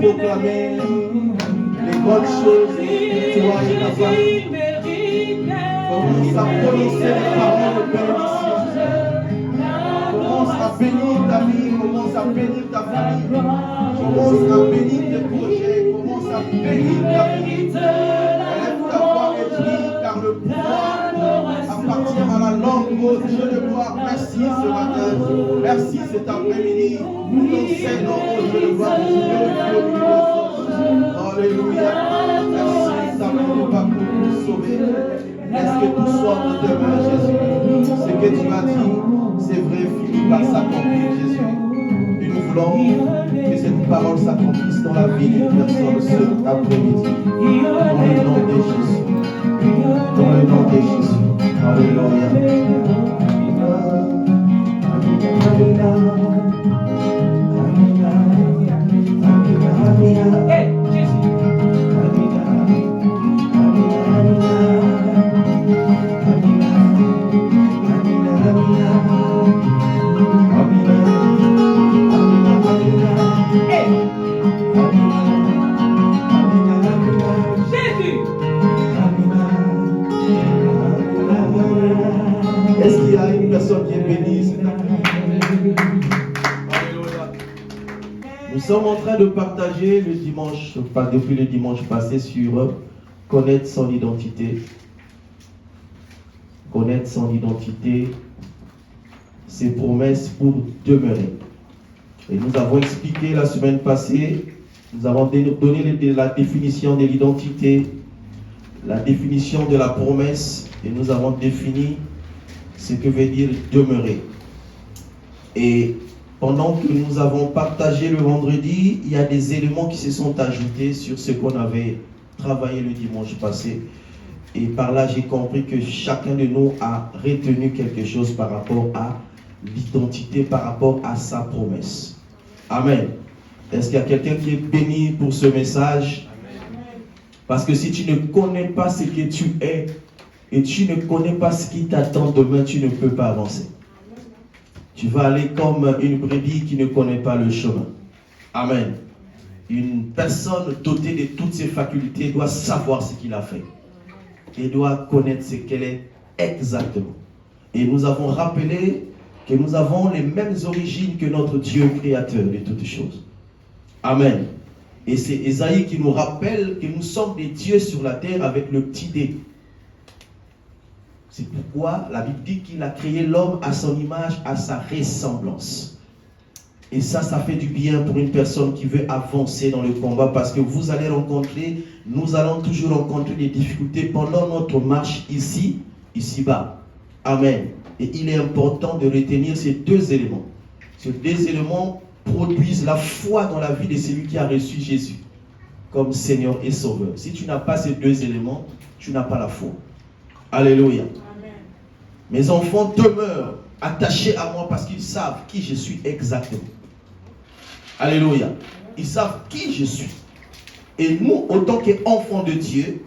proclamer les bonnes choses de toi et ta famille. Commence à prononcer les paroles de bénédiction. Commence à bénir ta vie, commence à bénir ta famille. Commence à bénir tes projets, commence à bénir ta vie. Élève ta voix et prie, car le pouvoir appartient à la langue au Dieu de gloire. Merci ce matin, merci cet après-midi. Nous t'enseignons au Dieu de gloire. Alléluia. Merci, ça ne pas pour nous sauver. Laisse que tout soit de demain, Jésus. Ce que tu m'as dit, c'est vrai, finit par s'accomplir, Jésus. Et nous voulons que cette parole s'accomplisse dans la vie d'une personne ce après-midi. Dans le nom de Jésus. Dans le nom de Jésus. Alléluia. Hey, Jésus. Est-ce qu'il y a une personne qui est bénie cet après-midi? Alléluia. Nous sommes en train de partager le dimanche, depuis le dimanche passé, sur connaître son identité. Connaître son identité, ses promesses pour demeurer. Et nous avons expliqué la semaine passée, nous avons donné la définition de l'identité, la définition de la promesse, et nous avons défini ce que veut dire demeurer. Et pendant que nous avons partagé le vendredi, il y a des éléments qui se sont ajoutés sur ce qu'on avait travaillé le dimanche passé. Et par là, j'ai compris que chacun de nous a retenu quelque chose par rapport à l'identité, par rapport à sa promesse. Amen. Est-ce qu'il y a quelqu'un qui est béni pour ce message? Parce que si tu ne connais pas ce que tu es et tu ne connais pas ce qui t'attend demain, tu ne peux pas avancer. Tu vas aller comme une brebis qui ne connaît pas le chemin. Amen. Une personne dotée de toutes ses facultés doit savoir ce qu'il a fait. Et doit connaître ce qu'elle est exactement. Et nous avons rappelé que nous avons les mêmes origines que notre Dieu créateur de toutes choses. Amen. Et c'est Ésaïe qui nous rappelle que nous sommes des dieux sur la terre avec le petit dé. C'est pourquoi la Bible dit qu'il a créé l'homme à son image, à sa ressemblance. Et ça fait du bien pour une personne qui veut avancer dans le combat, parce que vous allez rencontrer, nous allons toujours rencontrer des difficultés pendant notre marche ici-bas. Amen. Et il est important de retenir ces deux éléments. Ces deux éléments produisent la foi dans la vie de celui qui a reçu Jésus comme Seigneur et Sauveur. Si tu n'as pas ces deux éléments, tu n'as pas la foi. Alléluia. Amen. Mes enfants demeurent attachés à moi parce qu'ils savent qui je suis exactement. Alléluia. Ils savent qui je suis. Et nous, autant qu'enfants de Dieu,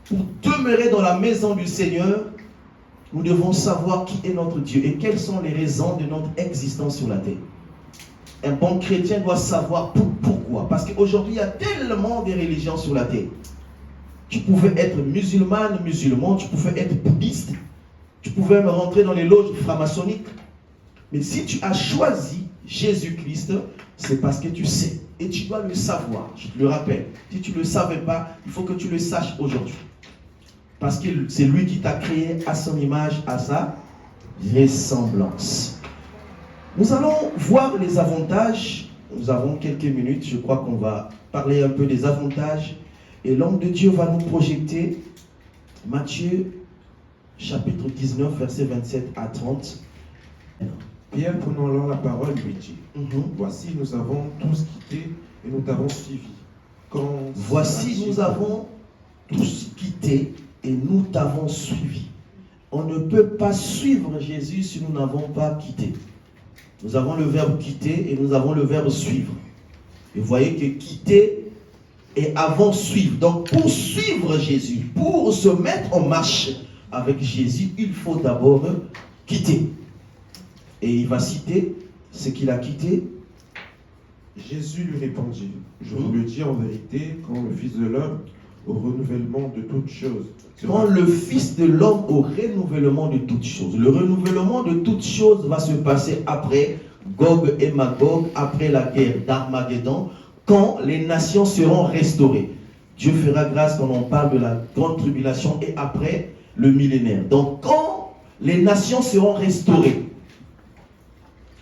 pour demeurer dans la maison du Seigneur, nous devons savoir qui est notre Dieu et quelles sont les raisons de notre existence sur la terre. Un bon chrétien doit savoir pourquoi. Parce qu'aujourd'hui, il y a tellement de religions sur la terre. Tu pouvais être musulman, tu pouvais être bouddhiste, tu pouvais même rentrer dans les loges franc-maçonniques. Mais si tu as choisi Jésus-Christ, c'est parce que tu sais. Et tu dois le savoir. Je te le rappelle. Si tu ne le savais pas, il faut que tu le saches aujourd'hui. Parce que c'est lui qui t'a créé à son image, à sa ressemblance. Nous allons voir les avantages. Nous avons quelques minutes. Je crois qu'on va parler un peu des avantages. Et l'homme de Dieu va nous projeter Matthieu chapitre 19, versets 27 à 30. Pierre, prenant alors la parole, lui dit, voici, nous avons tous quitté et nous t'avons suivi. Voici, nous avons tous quitté et nous t'avons suivi. On ne peut pas suivre Jésus si nous n'avons pas quitté. Nous avons le verbe quitter et nous avons le verbe suivre. Et vous voyez que quitter et avant suivre. Donc pour suivre Jésus, pour se mettre en marche avec Jésus, il faut d'abord quitter. Et il va citer ce qu'il a quitté. Jésus lui répondit, je vous le dis en vérité, quand le Fils de l'homme, au renouvellement de toutes choses, Quand le Fils de l'homme au renouvellement de toutes choses. Le renouvellement de toutes choses va se passer après Gog et Magog, après la guerre d'Armageddon, quand les nations seront restaurées. Dieu fera grâce quand on parle de la grande tribulation et après le millénaire. Donc quand les nations seront restaurées,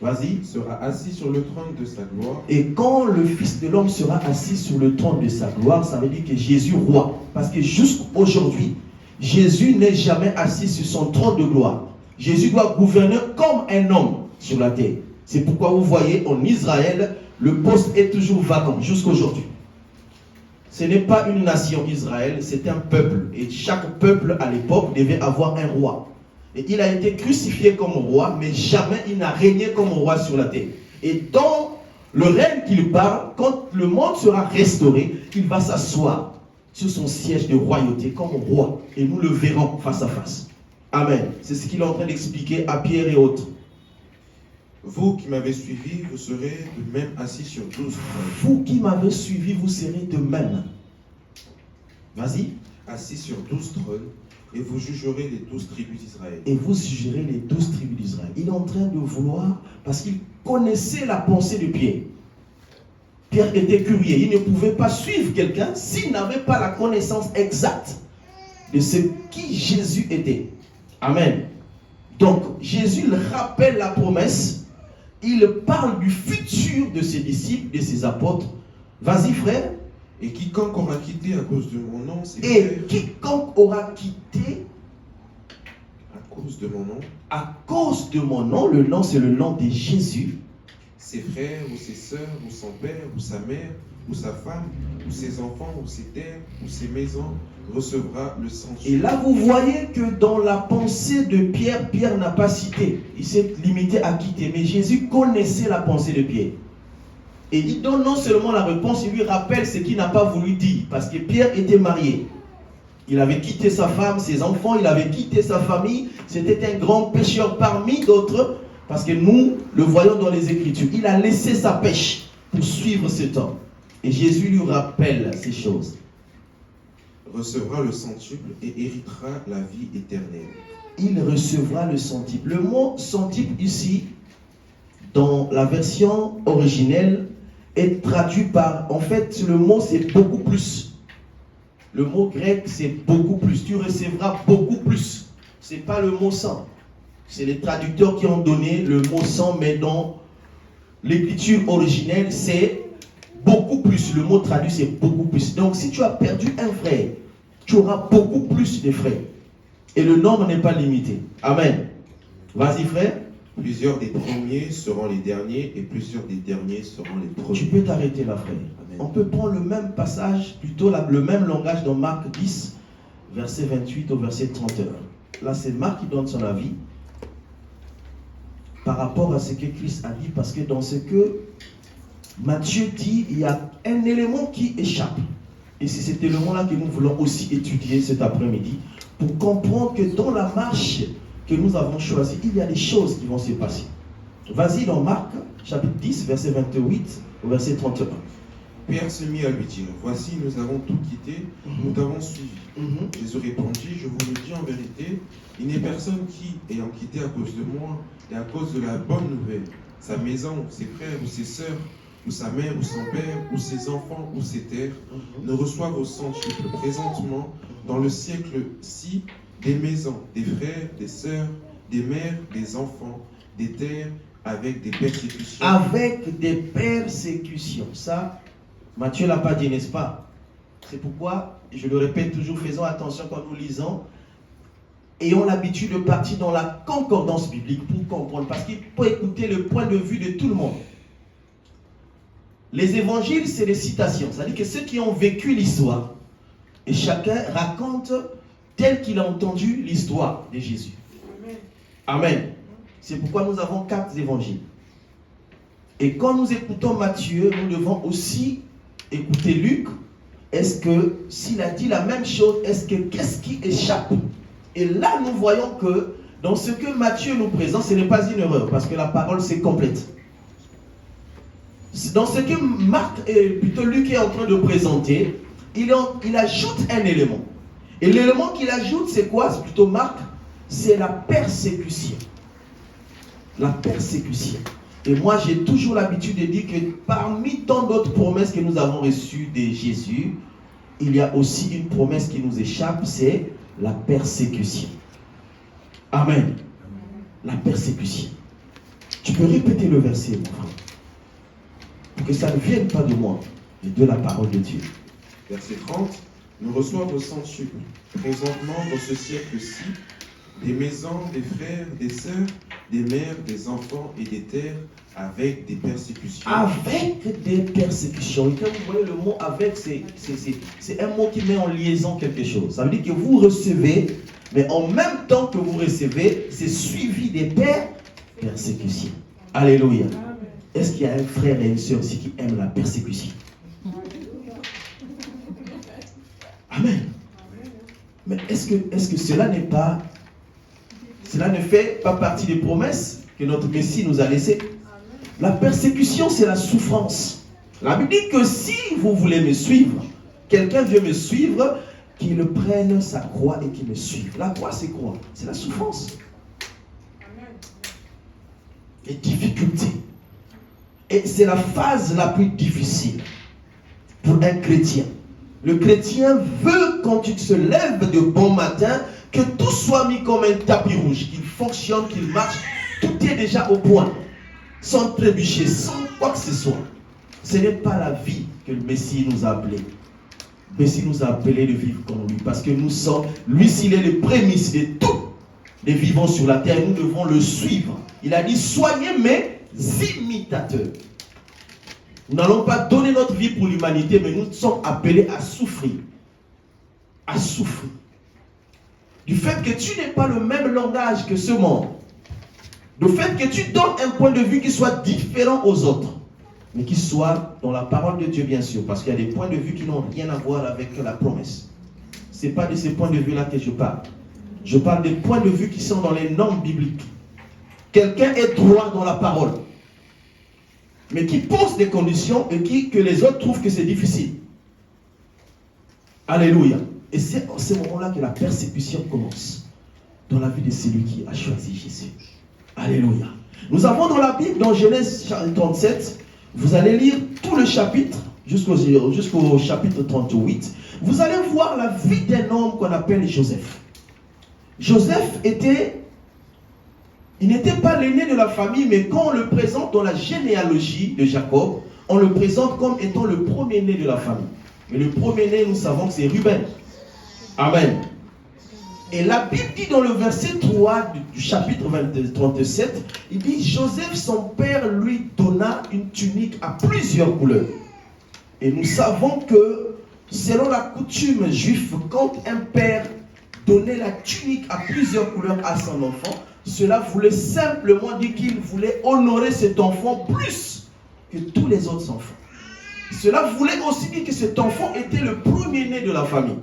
vas-y. Sera assis sur le trône de sa gloire. Et quand le Fils de l'homme sera assis sur le trône de sa gloire, ça veut dire que Jésus roi. Parce que jusqu'aujourd'hui, Jésus n'est jamais assis sur son trône de gloire. Jésus doit gouverner comme un homme sur la terre. C'est pourquoi vous voyez en Israël, le poste est toujours vacant jusqu'aujourd'hui. Ce n'est pas une nation Israël, c'est un peuple. Et chaque peuple à l'époque devait avoir un roi. Et il a été crucifié comme roi, mais jamais il n'a régné comme roi sur la terre. Et dans le règne qu'il parle, quand le monde sera restauré, il va s'asseoir sur son siège de royauté comme roi. Et nous le verrons face à face. Amen. C'est ce qu'il est en train d'expliquer à Pierre et autres. Vous qui m'avez suivi, vous serez de même assis sur 12 trônes. Vous qui m'avez suivi, vous serez de même. Vas-y. Assis sur 12 trônes, et vous jugerez les 12 tribus d'Israël. Et vous jugerez les 12 tribus d'Israël. Il est en train de vouloir, parce qu'il connaissait la pensée de Pierre. Pierre était curieux. Il ne pouvait pas suivre quelqu'un s'il n'avait pas la connaissance exacte de ce qui Jésus était. Amen. Donc, Jésus rappelle la promesse. Il parle du futur de ses disciples, de ses apôtres. Vas-y, frère. Et quiconque aura quitté à cause de mon nom, ses Et frères, quiconque aura quitté à cause de mon nom, à cause de mon nom, le nom c'est le nom de Jésus, ses frères ou ses sœurs ou son père ou sa mère ou sa femme ou ses enfants ou ses terres ou ses maisons, recevra le sang. Et là, vous voyez que dans la pensée de Pierre, Pierre n'a pas cité. Il s'est limité à quitter. Mais Jésus connaissait la pensée de Pierre. Et il donne non seulement la réponse, il lui rappelle ce qu'il n'a pas voulu dire. Parce que Pierre était marié. Il avait quitté sa femme, ses enfants, il avait quitté sa famille. C'était un grand pécheur parmi d'autres. Parce que nous le voyons dans les Écritures. Il a laissé sa pêche pour suivre cet homme. Et Jésus lui rappelle ces choses. Recevra le centuple et héritera la vie éternelle. Il recevra le centuple. Le mot centuple ici, dans la version originelle, est traduit par, en fait, le mot c'est beaucoup plus. Le mot grec c'est beaucoup plus. Tu recevras beaucoup plus. C'est pas le mot 100. C'est les traducteurs qui ont donné le mot 100, mais dans l'écriture originelle c'est beaucoup plus. Le mot traduit c'est beaucoup plus. Donc si tu as perdu un frère, tu auras beaucoup plus de frères. Et le nombre n'est pas limité. Amen. Vas-y frère. Plusieurs des premiers seront les derniers et plusieurs des derniers seront les premiers. Tu peux t'arrêter là, frère. Amen. On peut prendre le même passage, plutôt le même langage dans Marc 10, verset 28 au verset 31. Là, c'est Marc qui donne son avis par rapport à ce que Christ a dit, parce que dans ce que Matthieu dit, il y a un élément qui échappe. Et c'est cet élément-là que nous voulons aussi étudier cet après-midi, pour comprendre que dans la marche que nous avons choisi, il y a des choses qui vont se passer. Vas-y dans Marc, chapitre 10, verset 28 au verset 31. Pierre se mit à lui dire, voici, nous avons tout quitté, nous t'avons suivi. Jésus répondit, je vous le dis en vérité, il n'y a personne qui, ayant quitté à cause de moi et à cause de la bonne nouvelle, sa maison, ses frères ou ses sœurs, ou sa mère ou son père, ou ses enfants ou ses terres, ne reçoivent au centuple présentement dans le siècle-ci des maisons, des frères, des sœurs, des mères, des enfants, des terres, avec des persécutions. Avec des persécutions. Ça, Matthieu ne l'a pas dit, n'est-ce pas? C'est pourquoi, je le répète toujours, faisons attention quand nous lisons. Ayons l'habitude de partir dans la concordance biblique pour comprendre. Parce qu'il faut écouter le point de vue de tout le monde. Les évangiles, c'est des citations. C'est-à-dire que ceux qui ont vécu l'histoire, et chacun raconte tel qu'il a entendu l'histoire de Jésus. Amen. C'est pourquoi nous avons 4 évangiles. Et quand nous écoutons Matthieu, nous devons aussi écouter Luc. Est-ce que, s'il a dit la même chose, qu'est-ce qui échappe? Et là, nous voyons que dans ce que Matthieu nous présente, ce n'est pas une erreur, parce que la parole, c'est complète. Dans ce que Marc, plutôt Luc est en train de présenter, il ajoute un élément. Et l'élément qu'il ajoute, c'est quoi? C'est plutôt Marc, c'est la persécution. La persécution. Et moi, j'ai toujours l'habitude de dire que parmi tant d'autres promesses que nous avons reçues de Jésus, il y a aussi une promesse qui nous échappe, c'est la persécution. Amen. La persécution. Tu peux répéter le verset, mon frère, pour que ça ne vienne pas de moi, mais de la parole de Dieu. Verset 30. Nous reçoivent sans sucre, présentement dans ce siècle-ci, des maisons, des frères, des sœurs, des mères, des enfants et des terres, avec des persécutions. Avec des persécutions. Et quand vous voyez le mot avec, c'est un mot qui met en liaison quelque chose. Ça veut dire que vous recevez, mais en même temps que vous recevez, c'est suivi des persécutions. Alléluia. Est-ce qu'il y a un frère et une sœur ici qui aiment la persécution? Amen. Mais est-ce que cela n'est pas, cela ne fait pas partie des promesses que notre Messie nous a laissées? La persécution, c'est la souffrance. La Bible dit que si vous voulez me suivre, quelqu'un veut me suivre, qu'il prenne sa croix et qu'il me suive. La croix, c'est quoi? C'est la souffrance. Les difficultés. Et c'est la phase la plus difficile pour un chrétien. Le chrétien veut, quand tu te lèves de bon matin, que tout soit mis comme un tapis rouge, qu'il fonctionne, qu'il marche, tout est déjà au point, sans trébucher, sans quoi que ce soit. Ce n'est pas la vie que le Messie nous a appelé. Le Messie nous a appelé de vivre comme lui, parce que nous sommes, lui s'il est le prémisse de tous les vivants sur la terre, nous devons le suivre. Il a dit, soyez mes imitateurs. Nous n'allons pas donner notre vie pour l'humanité, mais nous sommes appelés à souffrir. À souffrir. Du fait que tu n'es pas le même langage que ce monde. Du fait que tu donnes un point de vue qui soit différent aux autres. Mais qui soit dans la parole de Dieu, bien sûr. Parce qu'il y a des points de vue qui n'ont rien à voir avec la promesse. Ce n'est pas de ces points de vue-là que je parle. Je parle des points de vue qui sont dans les normes bibliques. Quelqu'un est droit dans la parole, mais qui pose des conditions et que les autres trouvent que c'est difficile. Alléluia. Et c'est en ce moment-là que la persécution commence dans la vie de celui qui a choisi Jésus. Alléluia. Nous avons dans la Bible, dans Genèse 37, vous allez lire tout le chapitre, jusqu'au chapitre 38, vous allez voir la vie d'un homme qu'on appelle Joseph. Joseph il n'était pas l'aîné de la famille, mais quand on le présente dans la généalogie de Jacob, on le présente comme étant le premier-né de la famille. Mais le premier-né, nous savons que c'est Ruben. Amen. Et la Bible dit dans le verset 3 du chapitre 37, il dit, Joseph, son père, lui donna une tunique à plusieurs couleurs. Et nous savons que, selon la coutume juive, quand un père donnait la tunique à plusieurs couleurs à son enfant, cela voulait simplement dire qu'il voulait honorer cet enfant plus que tous les autres enfants. Cela voulait aussi dire que cet enfant était le premier-né de la famille.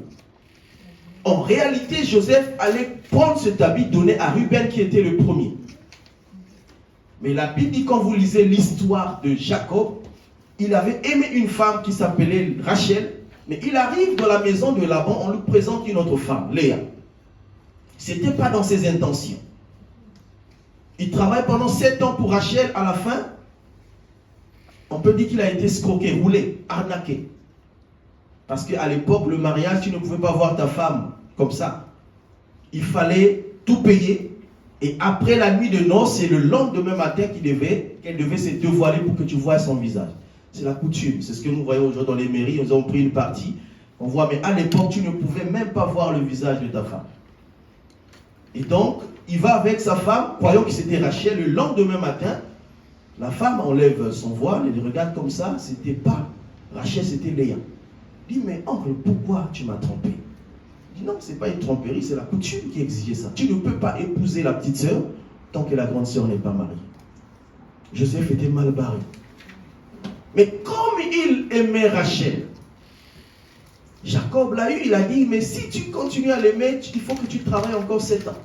En réalité, Joseph allait prendre cet habit donné à Ruben qui était le premier. Mais la Bible dit, quand vous lisez l'histoire de Jacob, il avait aimé une femme qui s'appelait Rachel, mais il arrive dans la maison de Laban, on lui présente une autre femme, Léa. Ce n'était pas dans ses intentions. Il travaille pendant 7 ans pour Rachel. À la fin, on peut dire qu'il a été escroqué, roulé, arnaqué. Parce qu'à l'époque, le mariage, tu ne pouvais pas voir ta femme comme ça. Il fallait tout payer. Et après la nuit de noces, c'est le lendemain matin qu'elle devait se dévoiler pour que tu vois son visage. C'est la coutume. C'est ce que nous voyons aujourd'hui dans les mairies. Nous avons pris une partie. On voit, mais à l'époque, tu ne pouvais même pas voir le visage de ta femme. Et donc, il va avec sa femme, croyant que c'était Rachel. Le lendemain matin, la femme enlève son voile et le regarde comme ça. C'était pas Rachel, c'était Léa. Il dit, mais oncle, pourquoi tu m'as trompé? Il dit, non, c'est pas une tromperie, c'est la coutume qui exigeait ça. Tu ne peux pas épouser la petite sœur tant que la grande sœur n'est pas mariée. Joseph était mal barré. Mais comme il aimait Rachel, Jacob l'a eu, il a dit, mais si tu continues à l'aimer, il faut que tu travailles encore 7 ans.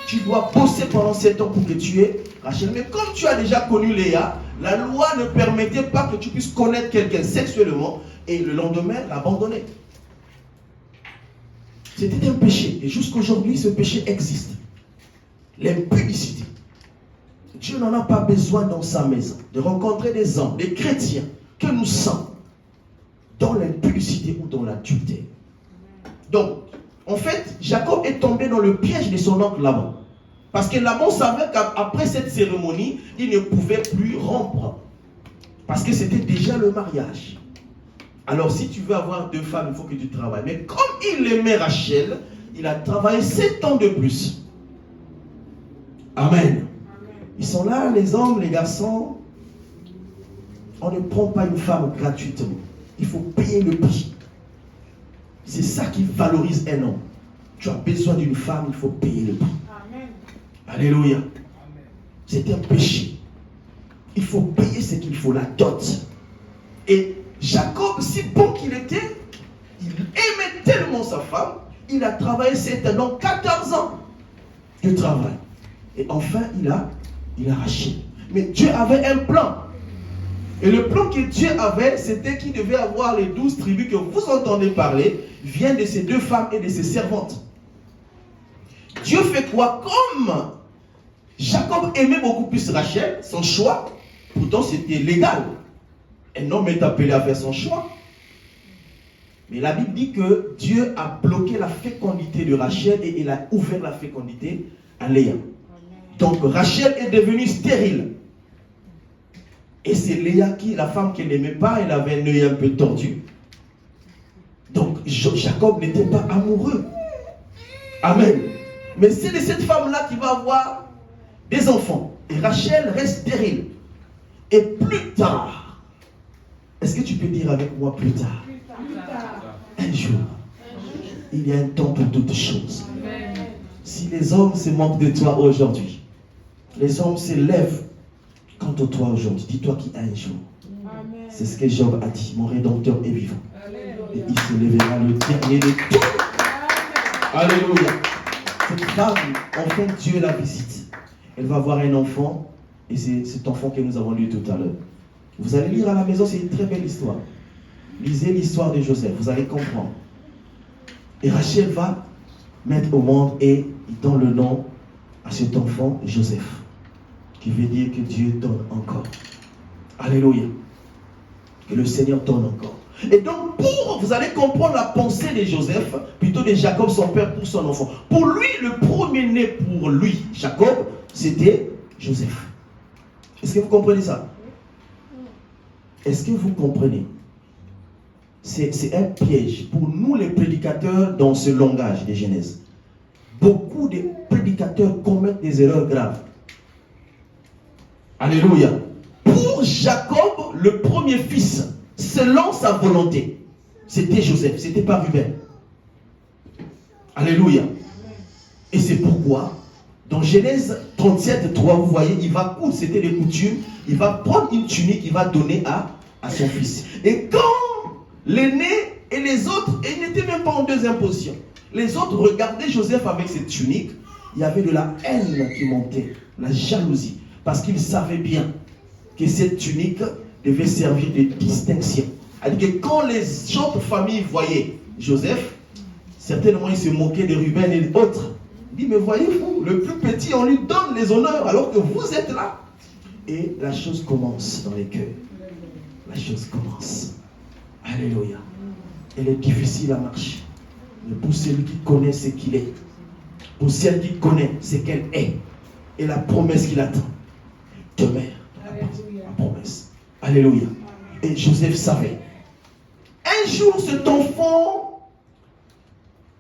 Tu dois bosser pendant 7 ans pour que tu aies Rachel. Mais comme tu as déjà connu Léa, La loi ne permettait pas que tu puisses connaître quelqu'un sexuellement et le lendemain l'abandonner. C'était un péché. Et jusqu'aujourd'hui, ce péché existe. L'impudicité. Dieu n'en a pas besoin dans sa maison de rencontrer des hommes, des chrétiens que nous sommes dans l'impudicité ou dans l'adultère. Donc, en fait, Jacob est tombé dans le piège de son oncle Laban. Parce que Laban savait qu'après cette cérémonie, il ne pouvait plus rompre. Parce que c'était déjà le mariage. Alors, si tu veux avoir 2 femmes, il faut que tu travailles. Mais comme il aimait Rachel, il a travaillé 7 ans de plus. Amen. Ils sont là, les hommes, les garçons. On ne prend pas une femme gratuitement. Il faut payer le prix. C'est ça qui valorise un homme. Tu as besoin d'une femme, il faut payer le prix. Amen. Alléluia. Amen. C'est un péché. Il faut payer ce qu'il faut, la dot. Et Jacob, si bon qu'il était, il aimait tellement sa femme, il a travaillé 7 ans, donc 14 ans de travail. Et enfin, il a Rachel. Mais Dieu avait un plan. Et le plan que Dieu avait, c'était qu'il devait avoir les 12 tribus que vous entendez parler, viennent de ces 2 femmes et de ces servantes. Dieu fait quoi? Comme Jacob aimait beaucoup plus Rachel, son choix, pourtant c'était légal. Un homme est appelé à faire son choix. Mais la Bible dit que Dieu a bloqué la fécondité de Rachel et il a ouvert la fécondité à Léa. Donc Rachel est devenue stérile. Et c'est Léa qui, la femme qu'elle n'aimait pas, elle avait un œil un peu tordu. Donc Jacob n'était pas amoureux. Amen. Mais c'est de cette femme-là qui va avoir des enfants. Et Rachel reste stérile. Et plus tard, est-ce que tu peux dire avec moi plus tard? Un jour, il y a un temps pour toutes choses. Si les hommes se moquent de toi aujourd'hui, les hommes se lèvent contre toi aujourd'hui, dis-toi qu'il y a un jour. C'est ce que Job a dit, mon Rédempteur est vivant. Et il se lèvera le dernier de tout. Alléluia. Cette femme, enfin Dieu la visite. Elle va avoir un enfant, et c'est cet enfant que nous avons lu tout à l'heure. Vous allez lire à la maison, c'est une très belle histoire. Lisez l'histoire de Joseph, vous allez comprendre. Et Rachel va mettre au monde et il donne le nom à cet enfant Joseph, qui veut dire que Dieu donne encore. Alléluia. Que le Seigneur donne encore. Et donc, vous allez comprendre la pensée de Joseph, plutôt de Jacob, son père, pour son enfant. Pour lui, le premier-né pour lui, Jacob, c'était Joseph. Est-ce que vous comprenez ça? Est-ce que vous comprenez? C'est un piège pour nous les prédicateurs dans ce langage de Genèse. Beaucoup de prédicateurs commettent des erreurs graves. Alléluia. Pour Jacob, le premier fils, selon sa volonté, c'était Joseph, c'était pas Ruben. Alléluia. Et c'est pourquoi, dans Genèse 37, 3, vous voyez, il va coudre, c'était les coutumes, il va prendre une tunique, il va donner à son fils. Et quand l'aîné et les autres, et ils n'étaient même pas en deuxième position, les autres regardaient Joseph avec cette tunique, il y avait de la haine qui montait, la jalousie, parce qu'ils savaient bien que cette tunique devait servir de distinction. C'est-à-dire que quand les autres familles voyaient Joseph, certainement ils se moquaient de Ruben et d'autres. Il dit, mais voyez-vous, le plus petit, on lui donne les honneurs alors que vous êtes là. Et la chose commence dans les cœurs. La chose commence. Alléluia. Elle est difficile à marcher. Mais pour celui qui connaît ce qu'il est, pour celle qui connaît ce qu'elle est, et la promesse qu'il attend, demeure la promesse. Alléluia. Et Joseph savait. Un jour, cet enfant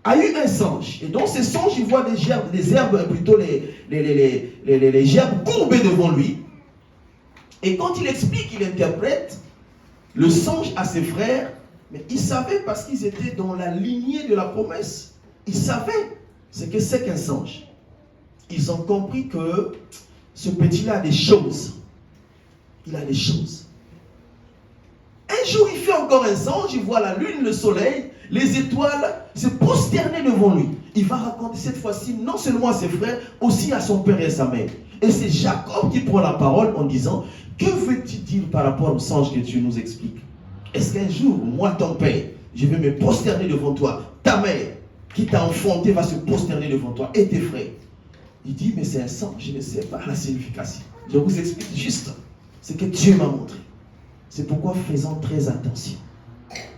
a eu un songe. Et dans ce songe, il voit des herbes, plutôt les gerbes courbées devant lui. Et quand il explique, il interprète le songe à ses frères, mais il savait parce qu'ils étaient dans la lignée de la promesse. Ils savaient ce que c'est qu'un songe. Ils ont compris que ce petit-là a des choses. Il a des choses. Un jour, il fait encore un songe, il voit la lune, le soleil, les étoiles se prosterner devant lui. Il va raconter cette fois-ci non seulement à ses frères, aussi à son père et à sa mère. Et c'est Jacob qui prend la parole en disant, que veux-tu dire par rapport au songe que tu nous expliques? Est-ce qu'un jour, moi ton père, je vais me prosterner devant toi, ta mère qui t'a enfanté va se prosterner devant toi et tes frères? Il dit, mais c'est un songe, je ne sais pas la signification. Je vous explique juste ce que Dieu m'a montré. C'est pourquoi faisons très attention.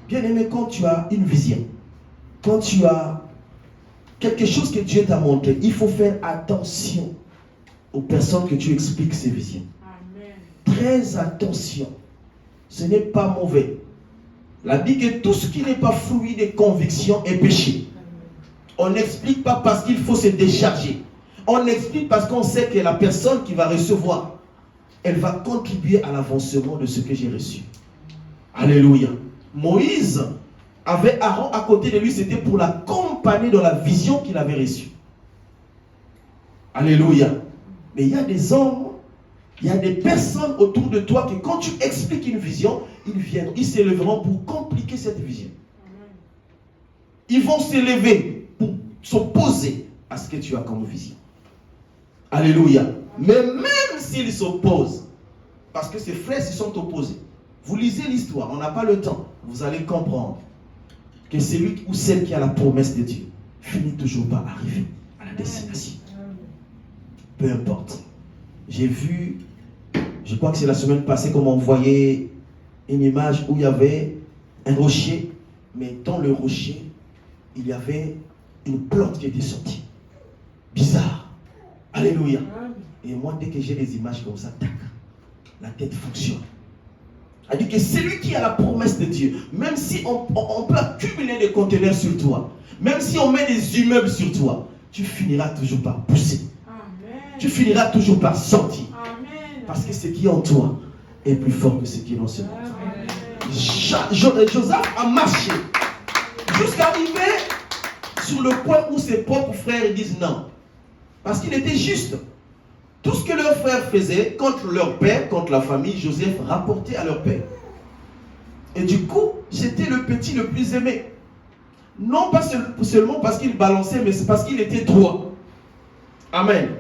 Bien aimé, quand tu as une vision, quand tu as quelque chose que Dieu t'a montré, il faut faire attention aux personnes que tu expliques ces visions. Amen. Très attention. Ce n'est pas mauvais. La Bible dit que tout ce qui n'est pas fruit de conviction est péché. On n'explique pas parce qu'il faut se décharger. On explique parce qu'on sait que la personne qui va recevoir, elle va contribuer à l'avancement de ce que j'ai reçu. Alléluia. Moïse avait Aaron à côté de lui, c'était pour l'accompagner dans la vision qu'il avait reçue. Alléluia. Mais il y a des hommes, il y a des personnes autour de toi que quand tu expliques une vision, ils viennent, ils s'élèveront pour compliquer cette vision. Ils vont s'élever pour s'opposer à ce que tu as comme vision. Alléluia. Mais même s'ils s'opposent, parce que ces frères se sont opposés, vous lisez l'histoire, on n'a pas le temps, vous allez comprendre que celui ou celle qui a la promesse de Dieu finit toujours par arriver à la destination. Peu importe. J'ai vu, je crois que c'est la semaine passée qu'on m'a envoyé une image où il y avait un rocher, mais dans le rocher, il y avait une plante qui était sortie. Bizarre. Alléluia. Et moi, dès que j'ai des images comme ça, tac, la tête fonctionne. Elle dit que celui qui a la promesse de Dieu, même si on peut accumuler des conteneurs sur toi, même si on met des immeubles sur toi, tu finiras toujours par pousser. Amen. Tu finiras toujours par sortir. Amen. Parce que ce qui est en toi est plus fort que ce qui est dans ce monde. Joseph a marché jusqu'à arriver sur le point où ses propres frères disent non. Parce qu'il était juste. Tout ce que leurs frères faisaient contre leur père, contre la famille, Joseph rapportait à leur père. Et du coup, c'était le petit le plus aimé. Non pas seulement parce qu'il balançait, mais c'est parce qu'il était droit. Amen.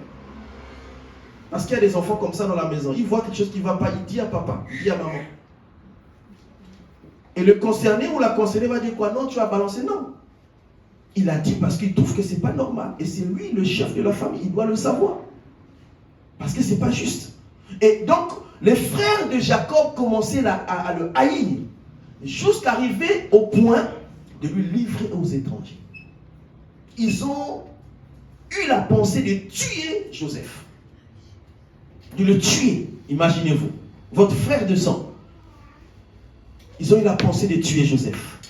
Parce qu'il y a des enfants comme ça dans la maison. Il voit quelque chose qui ne va pas, il dit à papa, il dit à maman. Et le concerné ou la concernée va dire quoi? Non, tu as balancé, non. Il a dit parce qu'il trouve que ce n'est pas normal. Et c'est lui le chef de la famille, il doit le savoir. Parce que ce n'est pas juste. Et donc, les frères de Jacob commençaient à le haïr, jusqu'à arriver au point de lui livrer aux étrangers. Ils ont eu la pensée de tuer Joseph. De le tuer, imaginez-vous. Votre frère de sang. Ils ont eu la pensée de tuer Joseph.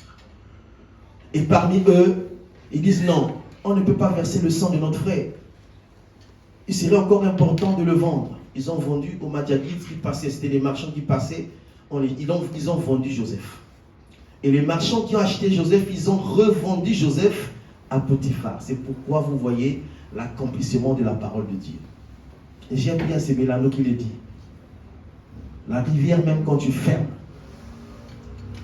Et parmi eux, ils disent non, on ne peut pas verser le sang de notre frère. Il serait encore important de le vendre. Ils ont vendu aux Madianites qui passaient, c'était des marchands qui passaient, ils ont vendu Joseph. Et les marchands qui ont acheté Joseph, ils ont revendu Joseph à Potiphar. C'est pourquoi vous voyez l'accomplissement de la parole de Dieu. Et j'aime bien, c'est Mélano qui le dit. La rivière, même quand tu fermes,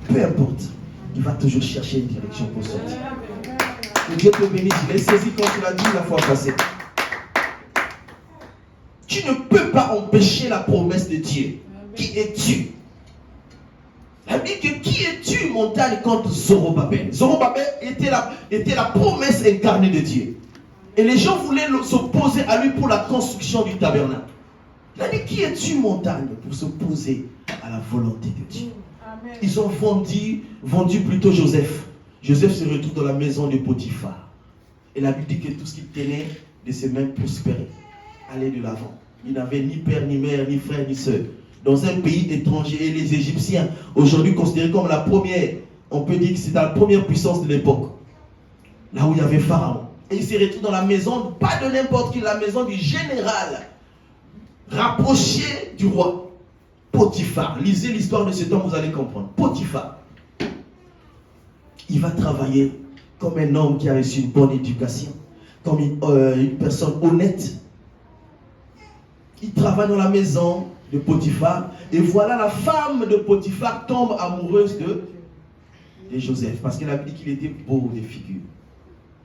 peu importe, il va toujours chercher une direction pour sortir. Que Dieu te bénisse. Il est saisi quand tu l'as dit la fois passée. Tu ne peux pas empêcher la promesse de Dieu. Qui es-tu? La Bible dit que qui es-tu, montagne, contre Zorobabel? Zorobabel était la promesse incarnée de Dieu. Et les gens voulaient s'opposer à lui pour la construction du tabernacle. Il a dit, qui es-tu, montagne, pour s'opposer à la volonté de Dieu? Amen. Ils ont vendu plutôt Joseph. Joseph se retrouve dans la maison de Potiphar. Et la Bible dit que tout ce qu'il tenait de ses mains prospérait. Allait de l'avant. Il n'avait ni père, ni mère, ni frère, ni soeur. Dans un pays étranger, et les Égyptiens, aujourd'hui considérés comme la première, on peut dire que c'est la première puissance de l'époque. Là où il y avait Pharaon. Et il s'est retrouvé dans la maison, pas de n'importe qui, la maison du général, rapproché du roi. Potiphar. Lisez l'histoire de cet homme, vous allez comprendre. Potiphar. Il va travailler comme un homme qui a reçu une bonne éducation, comme une personne honnête. Il travaille dans la maison de Potiphar. Et voilà, la femme de Potiphar tombe amoureuse de Joseph. Parce qu'elle a dit qu'il était beau de figure.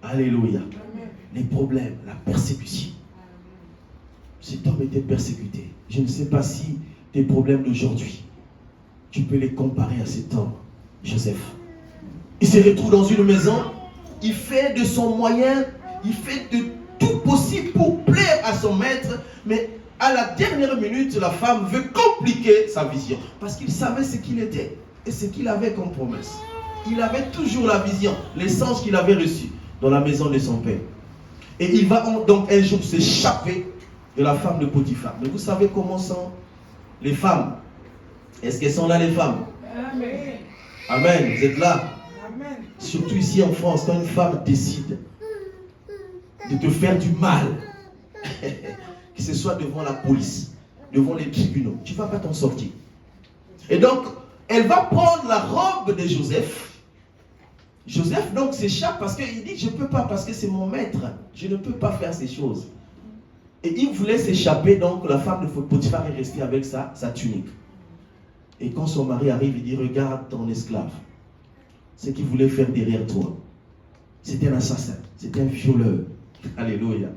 Alléluia. Amen. Les problèmes, la persécution. Cet homme était persécuté. Je ne sais pas si tes problèmes d'aujourd'hui, tu peux les comparer à cet homme, Joseph. Il se retrouve dans une maison, il fait de son moyen, il fait de tout possible pour plaire à son maître, mais à la dernière minute, la femme veut compliquer sa vision, parce qu'il savait ce qu'il était et ce qu'il avait comme promesse. Il avait toujours la vision, l'essence qu'il avait reçue dans la maison de son père. Et il va donc un jour s'échapper de la femme de Potiphar. Mais vous savez comment sont les femmes? Est-ce qu'elles sont là, les femmes? Amen. Amen, vous êtes là? Amen. Surtout ici en France, quand une femme décide de te faire du mal, que ce soit devant la police, devant les tribunaux, tu ne vas pas t'en sortir. Et donc, elle va prendre la robe de Joseph. Joseph donc s'échappe parce qu'il dit, je ne peux pas, parce que c'est mon maître. Je ne peux pas faire ces choses. Et il voulait s'échapper, donc la femme de Potiphar est restée avec sa tunique. Et quand son mari arrive, il dit, regarde ton esclave. Ce qu'il voulait faire derrière toi. C'était un assassin, c'était un violeur. Alléluia.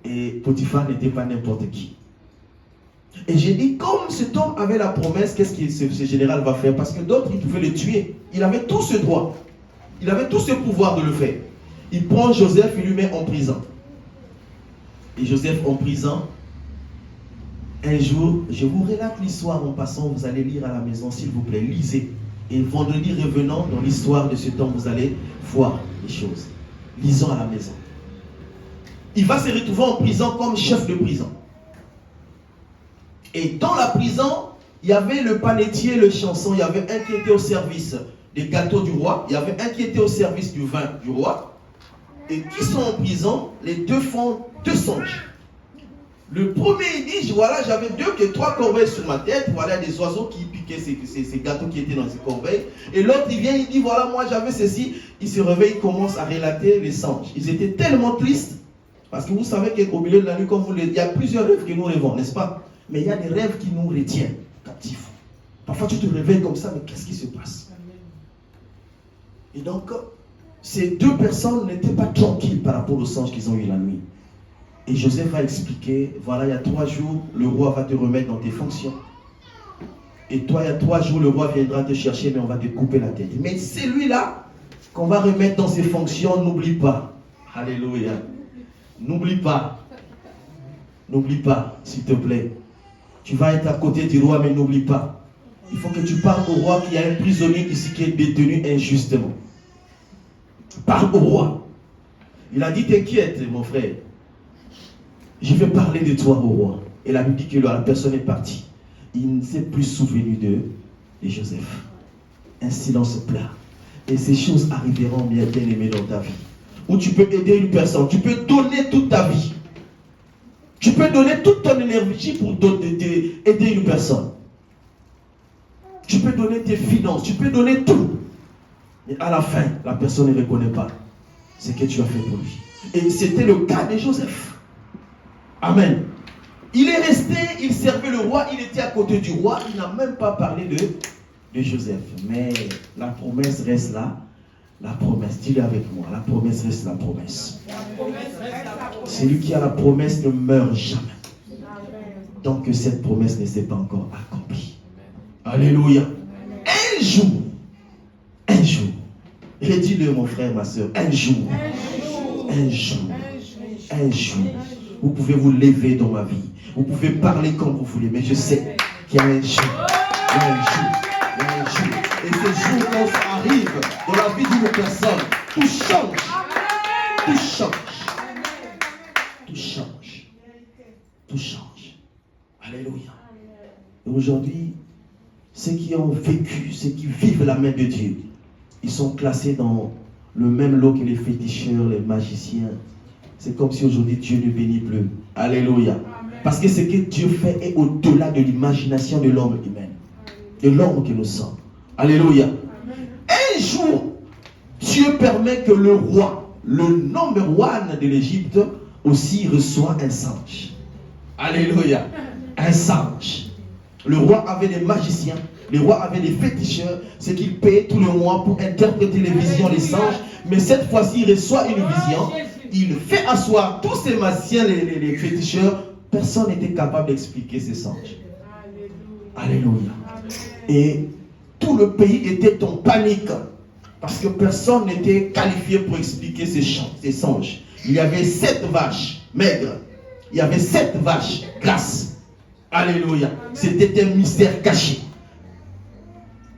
Et Potiphar n'était pas n'importe qui. Et j'ai dit, comme cet homme avait la promesse, qu'est-ce que ce général va faire? Parce que d'autres, ils pouvaient le tuer. Il avait tout ce droit. Il avait tout ce pouvoir de le faire. Il prend Joseph, il lui met en prison. Et Joseph en prison, un jour, je vous relate l'histoire en passant, vous allez lire à la maison, s'il vous plaît, lisez. Et vendredi revenant dans l'histoire de cet homme, vous allez voir les choses. Lisons à la maison. Il va se retrouver en prison comme chef de prison. Et dans la prison, il y avait le panetier, le chanson, il y avait un qui était au service des gâteaux du roi, il y avait un qui était au service du vin du roi. Et qui sont en prison, les deux font deux songes. Le premier, il dit, voilà, j'avais 2 que 3 corbeilles sur ma tête, voilà des oiseaux qui piquaient ces gâteaux qui étaient dans ces corbeilles. Et l'autre, il vient, il dit, voilà, moi j'avais ceci. Il se réveille, il commence à relater les songes. Ils étaient tellement tristes, parce que vous savez qu'au milieu de la nuit, il y a plusieurs rêves que nous rêvons, n'est-ce pas? Mais il y a des rêves qui nous retiennent captifs. Parfois tu te réveilles comme ça, mais qu'est-ce qui se passe? Et donc, ces 2 personnes n'étaient pas tranquilles par rapport aux songes qu'ils ont eu la nuit. Et Joseph va expliquer, voilà, il y a 3 jours, le roi va te remettre dans tes fonctions. Et toi, il y a 3 jours, le roi viendra te chercher, mais on va te couper la tête. Mais celui-là, qu'on va remettre dans ses fonctions, n'oublie pas. Alléluia. N'oublie pas. N'oublie pas, s'il te plaît. Tu vas être à côté du roi, mais n'oublie pas. Il faut que tu parles au roi qu'il y a un prisonnier ici qui est détenu injustement. Parle au roi. Il a dit, t'inquiète, mon frère. Je vais parler de toi au roi. Et la Bible dit que la personne est partie. Il ne s'est plus souvenu de Joseph. Un silence plat. Et ces choses arriveront bien aimées dans ta vie. Où tu peux aider une personne. Tu peux donner toute ta vie. Tu peux donner toute ton énergie pour aider une personne. Tu peux donner tes finances. Tu peux donner tout. Mais à la fin, la personne ne reconnaît pas ce que tu as fait pour lui. Et c'était le cas de Joseph. Amen. Il est resté, il servait le roi, il était à côté du roi, il n'a même pas parlé de Joseph. Mais la promesse reste là. La promesse, dis-le avec moi, la promesse reste la promesse. Celui qui a la promesse ne meurt jamais. Tant que cette promesse ne s'est pas encore accomplie. Alléluia. Un jour, et dis-le mon frère, ma soeur, un jour, vous pouvez vous lever dans ma vie. Vous pouvez parler comme vous voulez, mais je sais qu'il y a un jour. Il y a un jour. Et ce jour, quand ça arrive dans la vie d'une personne, tout change. Tout change. Tout change. Tout change. Alléluia. Et aujourd'hui, ceux qui ont vécu, ceux qui vivent la main de Dieu, ils sont classés dans le même lot que les féticheurs, les magiciens. C'est comme si aujourd'hui Dieu ne bénit plus. Alléluia. Parce que ce que Dieu fait est au-delà de l'imagination de l'homme humain. De l'homme que nous sommes. Alléluia. Un jour, Dieu permet que le roi, le number 1 de l'Égypte, aussi reçoit un singe. Alléluia. Un singe. Le roi avait des magiciens. Le roi avait des féticheurs. C'est qu'il payait tout le mois pour interpréter les visions des singes. Mais cette fois-ci, il reçoit une vision. Il fait asseoir tous ces magiciens, les féticheurs, personne n'était capable d'expliquer ces songes. Alléluia. Et tout le pays était en panique parce que personne n'était qualifié pour expliquer ces songes. Il y avait 7 vaches maigres. Il y avait 7 vaches grasses. Alléluia. C'était un mystère caché.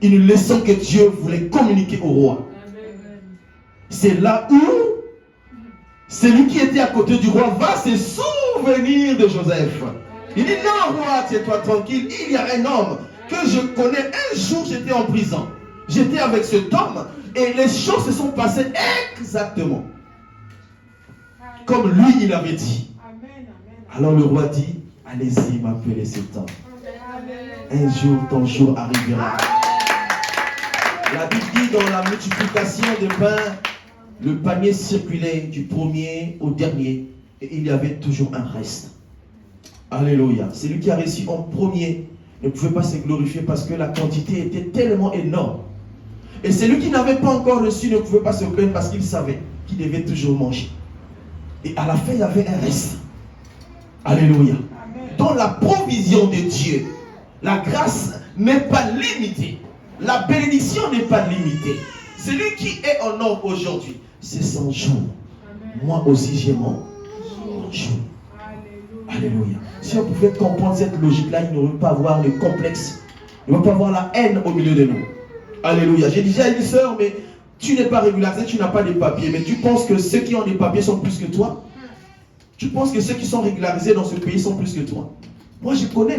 Une leçon que Dieu voulait communiquer au roi. C'est là où celui qui était à côté du roi va se souvenir de Joseph. Il dit non roi, tiens-toi tranquille. Il y a un homme que je connais. Un jour j'étais en prison. J'étais avec cet homme et les choses se sont passées exactement comme lui il avait dit. Alors le roi dit, allez-y m'appeler cet homme. Un jour ton jour arrivera. La Bible dit dans la multiplication des pains, le panier circulait du premier au dernier et il y avait toujours un reste. Alléluia. Celui qui a reçu en premier ne pouvait pas se glorifier parce que la quantité était tellement énorme. Et celui qui n'avait pas encore reçu ne pouvait pas se plaindre parce qu'il savait qu'il devait toujours manger. Et à la fin, il y avait un reste. Alléluia. Dans la provision de Dieu, la grâce n'est pas limitée. La bénédiction n'est pas limitée. Celui qui est en or aujourd'hui, c'est son jour. Moi aussi, j'ai mon jour. Alléluia. Si on pouvait comprendre cette logique-là, il n'aurait pas avoir le complexe. Il n'aurait pas avoir la haine au milieu de nous. Alléluia. J'ai déjà dit, sœur, mais tu n'es pas régularisé, tu n'as pas de papiers. Mais tu penses que ceux qui ont des papiers sont plus que toi? Tu penses que ceux qui sont régularisés dans ce pays sont plus que toi? Moi, je connais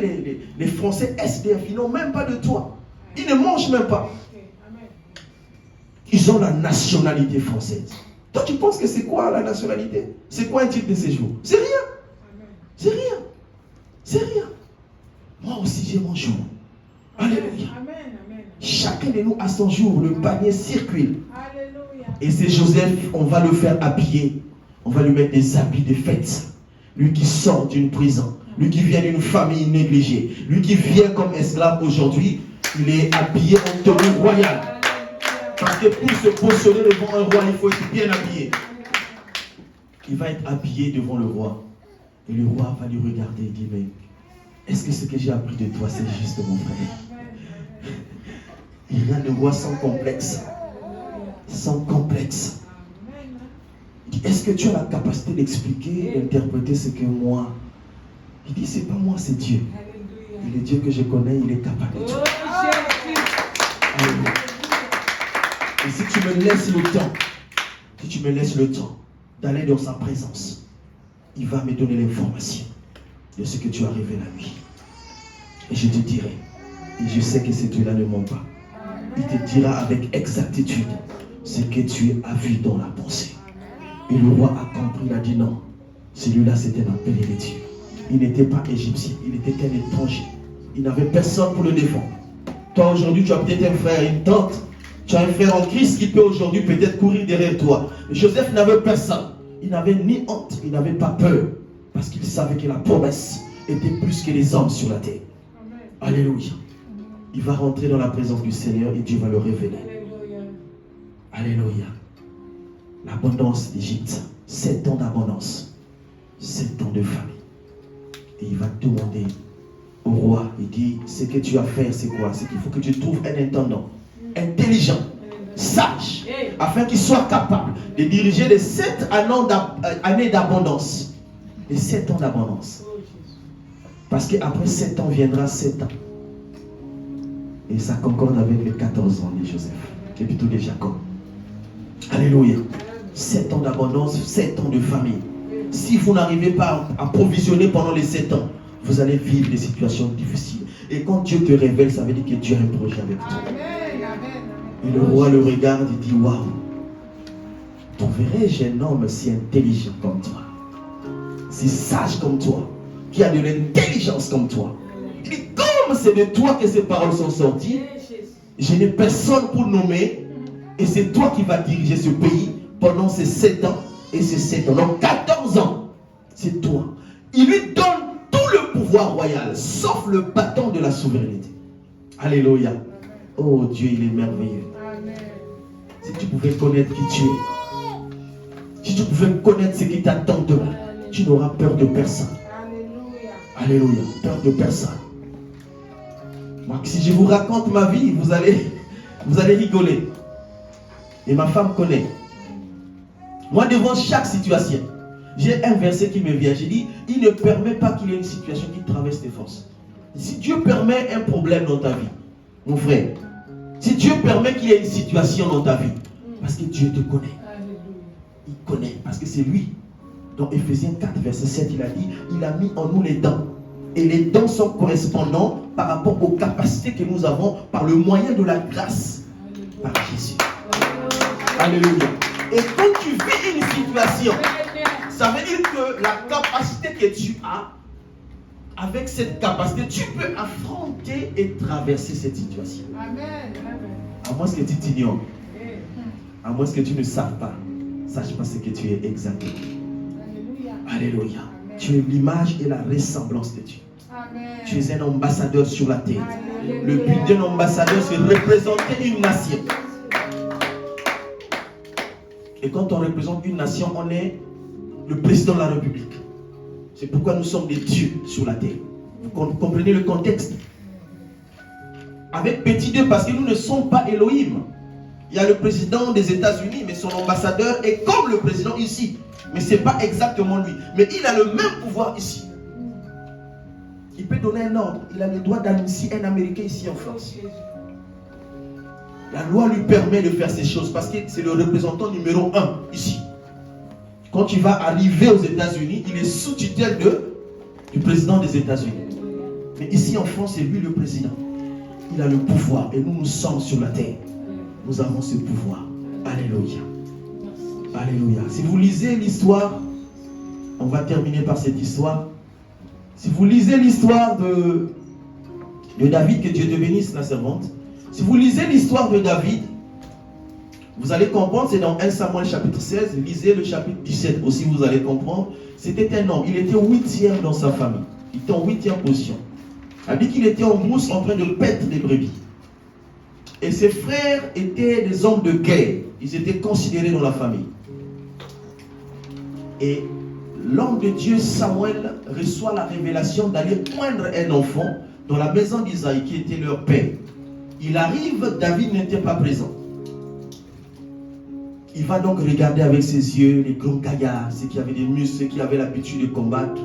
les Français SDF, ils n'ont même pas de toit. Ils ne mangent même pas. Ils ont la nationalité française. Toi, tu penses que c'est quoi la nationalité? C'est quoi un titre de séjour? C'est rien. C'est rien. C'est rien. Moi aussi, j'ai mon jour. Alléluia. Chacun de nous a son jour. Le panier circule. Et c'est Joseph, on va le faire habiller. On va lui mettre des habits de fête. Lui qui sort d'une prison. Lui qui vient d'une famille négligée. Lui qui vient comme esclave aujourd'hui. Il est habillé en tenue royale. Parce que pour se positionner devant un roi, il faut être bien habillé. Il va être habillé devant le roi. Et le roi va lui regarder et dire, mais est-ce que ce que j'ai appris de toi, c'est juste, mon frère? Il vient de roi sans complexe. Sans complexe. Il dit, est-ce que tu as la capacité d'expliquer, d'interpréter ce que moi? Il dit, c'est pas moi, c'est Dieu. Et le Dieu que je connais, il est capable de tout. Alléluia. Et si tu me laisses le temps, d'aller dans sa présence, il va me donner l'information de ce que tu as rêvé la nuit. Et je te dirai, et je sais que ce Dieu-là ne ment pas, il te dira avec exactitude ce que tu as vu dans la pensée. Et le roi a compris, il a dit non, celui-là c'était un appelé de Dieu. Il n'était pas égyptien, il était un étranger. Il n'avait personne pour le défendre. Toi aujourd'hui tu as peut-être un frère, une tante. Tu as un frère en Christ qui peut aujourd'hui peut-être courir derrière toi. Joseph n'avait personne. Il n'avait ni honte, il n'avait pas peur. Parce qu'il savait que la promesse était plus que les hommes sur la terre. Amen. Alléluia. Il va rentrer dans la présence du Seigneur et Dieu va le révéler. Alléluia. L'abondance d'Égypte. 7 ans d'abondance. 7 ans de famille. Et il va demander au roi, il dit, ce que tu as fait, c'est quoi? C'est qu'il faut que tu trouves un intendant intelligent, sage, afin qu'il soit capable de diriger les 7 années d'abondance. Les 7 ans d'abondance. Parce qu'après 7 ans viendra 7 ans. Et ça concorde avec les 14 ans de Joseph, et plutôt de Jacob. Alléluia. 7 ans d'abondance, 7 ans de famille. Si vous n'arrivez pas à provisionner pendant les 7 ans, vous allez vivre des situations difficiles. Et quand Dieu te révèle, ça veut dire que Dieu a un projet avec toi. Et le roi le regarde et dit, waouh, trouverais-je un homme si intelligent comme toi, si sage comme toi, qui a de l'intelligence comme toi? Il dit, comme c'est de toi que ces paroles sont sorties, je n'ai personne pour nommer, et c'est toi qui vas diriger ce pays pendant ces 7 ans et ces 7 ans. Donc 14 ans, c'est toi. Il lui donne tout le pouvoir royal, sauf le bâton de la souveraineté. Alléluia. Oh Dieu, il est merveilleux. Si tu pouvais connaître qui tu es, si tu pouvais connaître ce qui t'attend demain, tu n'auras peur de personne. Alléluia. Peur de personne. Moi, si je vous raconte ma vie, vous allez rigoler. Et ma femme connaît. Moi, devant chaque situation, j'ai un verset qui me vient. J'ai dit, il ne permet pas qu'il y ait une situation qui traverse tes forces. Si Dieu permet un problème dans ta vie, mon frère, si Dieu permet qu'il y ait une situation dans ta vie, parce que Dieu te connaît. Il connaît, parce que c'est lui. Dans Ephésiens 4, verset 7, il a dit, il a mis en nous les dents. Et les dents sont correspondants par rapport aux capacités que nous avons par le moyen de la grâce par Jésus. Alléluia. Et quand tu vis une situation, ça veut dire que la capacité que tu as, avec cette capacité, tu peux affronter et traverser cette situation. Amen. À moins que tu t'ignores. À moins que tu ne saches pas. Sache pas ce que tu es exactement. Alléluia. Alléluia. Tu es l'image et la ressemblance de Dieu. Amen. Tu es un ambassadeur sur la terre. Alléluia. Le but d'un ambassadeur, c'est représenter une nation. Et quand on représente une nation, on est le président de la République. C'est pourquoi nous sommes des dieux sur la terre. Vous comprenez le contexte? Avec petit 2, parce que nous ne sommes pas Elohim. Il y a le président des États-Unis, mais son ambassadeur est comme le président ici. Mais ce n'est pas exactement lui. Mais il a le même pouvoir ici. Il peut donner un ordre. Il a le droit d'annoncer un Américain ici en France. La loi lui permet de faire ces choses parce que c'est le représentant numéro 1 ici. Quand il va arriver aux États-Unis, il est sous tutelle du président des États-Unis. Mais ici en France, c'est lui le président. Il a le pouvoir et nous sommes sur la terre. Nous avons ce pouvoir. Alléluia. Alléluia. Si vous lisez l'histoire, on va terminer par cette histoire. Si vous lisez l'histoire de David, que Dieu te bénisse, la servante. Si vous lisez l'histoire de David, vous allez comprendre, c'est dans 1 Samuel chapitre 16, lisez le chapitre 17 aussi, vous allez comprendre. C'était un homme, il était 8e dans sa famille. Il était en 8e position. Il dit qu'il était en brousse en train de paître des brebis. Et ses frères étaient des hommes de guerre. Ils étaient considérés dans la famille. Et l'homme de Dieu, Samuel, reçoit la révélation d'aller poindre un enfant dans la maison d'Isaïe, qui était leur père. Il arrive, David n'était pas présent. Il va donc regarder avec ses yeux les grands gaillards, ceux qui avaient des muscles, ceux qui avaient l'habitude de combattre.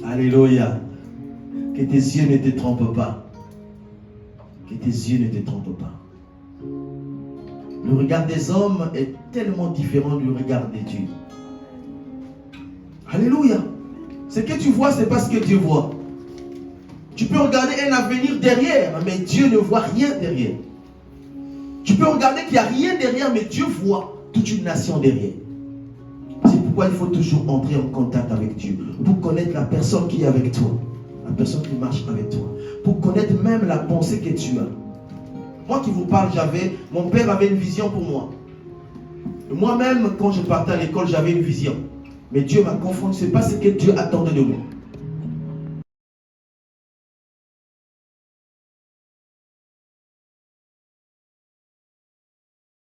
Alléluia. Que tes yeux ne te trompent pas. Que tes yeux ne te trompent pas. Le regard des hommes est tellement différent du regard de Dieu. Alléluia. Ce que tu vois, ce n'est pas ce que Dieu voit. Tu peux regarder un avenir derrière, mais Dieu ne voit rien derrière. Tu peux regarder qu'il n'y a rien derrière, mais Dieu voit toute une nation derrière. C'est pourquoi il faut toujours entrer en contact avec Dieu, pour connaître la personne qui est avec toi, la personne qui marche avec toi, pour connaître même la pensée que tu as. Moi qui vous parle, mon père avait une vision pour moi. Moi-même, quand je partais à l'école, j'avais une vision. Mais Dieu m'a confondu, ce n'est pas ce que Dieu attendait de moi.